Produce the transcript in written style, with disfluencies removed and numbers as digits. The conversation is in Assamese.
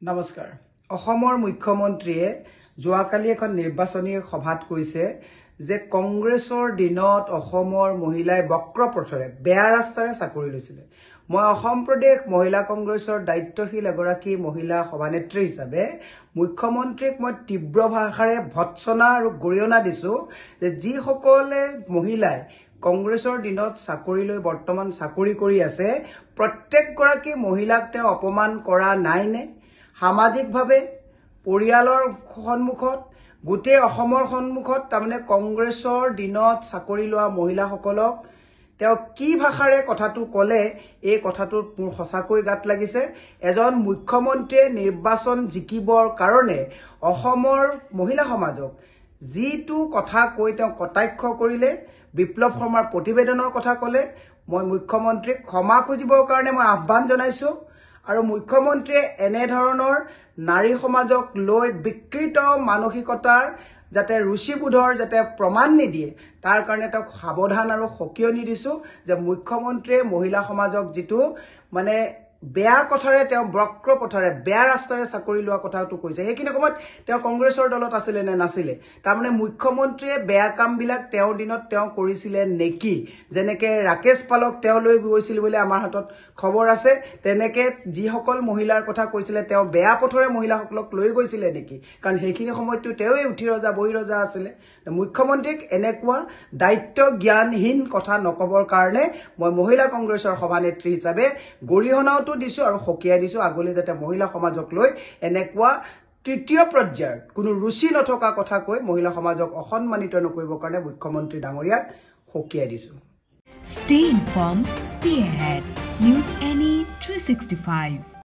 নমস্কাৰ অসমৰ মুখ্যমন্ত্ৰীয়ে যোৱাকালি এখন নিৰ্বাচনী সভাত কৈছে যে কংগ্ৰেছৰ দিনত অসমৰ মহিলাই বক্ৰপথৰে বেয়া ৰাস্তাৰে চাকৰি লৈছিল মই অসম প্ৰদেশ মহিলা কংগ্ৰেছৰ দায়িত্বশীল এগৰাকী মহিলা সভানেত্ৰী হিচাপে মুখ্যমন্ত্ৰীক মই তীব্ৰ ভাষাৰে ভৎসনা আৰু গৰিহণা দিছো যে যি সকলে মহিলাই কংগ্ৰেছৰ দিনত চাকৰি লৈ বৰ্তমান চাকৰি কৰি আছে প্ৰত্যেকগৰাকী মহিলাক তেওঁ অপমান কৰা নাই নে সামাজিকভাৱে পৰিয়ালৰ সন্মুখত গোটেই অসমৰ সন্মুখত তাৰমানে কংগ্ৰেছৰ দিনত চাকৰি লোৱা মহিলাসকলক তেওঁ কি ভাষাৰে কথাটো কলে এই কথাটোত মোৰ সঁচাকৈ গাত লাগিছে এজন মুখ্যমন্ত্ৰীয়ে নিৰ্বাচন জিকিবৰ কাৰণে অসমৰ মহিলা সমাজক যিটো কথা কৈ তেওঁ কটাক্ষ কৰিলে বিপ্লৱ শৰ্মাৰ প্ৰতিবেদনৰ কথা কলে মই মুখ্যমন্ত্ৰীক ক্ষমা খুজিবৰ কাৰণে মই আহ্বান জনাইছো আৰু মুখ্যমন্ত্ৰীয়ে এনে ধৰণৰ নাৰী সমাজক লৈ বিকৃত মানসিকতাৰ যাতে ৰুচিবোধৰ যাতে প্ৰমাণ নিদিয়ে তাৰ কাৰণে তেওঁক সাৱধান আৰু সকিয়নি দিছো যে মুখ্যমন্ত্ৰীয়ে মহিলা সমাজক যিটো মানে বেয়া কথাৰে তেওঁ বক্ৰপথৰে বেয়া ৰাস্তাৰে চাকৰি লোৱা কথাটো কৈছে সেইখিনি সময়ত তেওঁ কংগ্ৰেছৰ দলত আছিল নে নাছিল তাৰমানে মুখ্যমন্ত্ৰীয়ে বেয়া কামবিলাক তেওঁৰ দিনত তেওঁ কৰিছিল নেকি যেনেকে ৰাকেশ পালক তেওঁ লৈ গৈছিল বুলি আমাৰ হাতত খবৰ আছে তেনেকে যিসকল মহিলাৰ কথা কৈছিল তেওঁ বেয়া পথৰে মহিলাসকলক লৈ গৈছিল নেকি কাৰণ সেইখিনি সময়তো তেওঁই উঠি ৰজা বহি ৰজা আছিল মুখ্যমন্ত্ৰীক এনেকুৱা দায়িত্ব জ্ঞানহীন কথা নকবৰ কাৰণে মই মহিলা কংগ্ৰেছৰ সভানেত্ৰী হিচাপে গৰিহণাও দিছো আৰু সকিয়াই দিছো আগলৈ যাতে মহিলা সমাজক লৈ এনেকুৱা তৃতীয় পৰ্যায়ৰ কোনো ৰুচি নথকা কথা কৈ মহিলা সমাজক অসন্মানিত নকৰিবৰ কাৰণে মুখ্যমন্ত্ৰী ডাঙৰীয়াক সকিয়াই দিছো Stay informed, stay ahead. News Any 365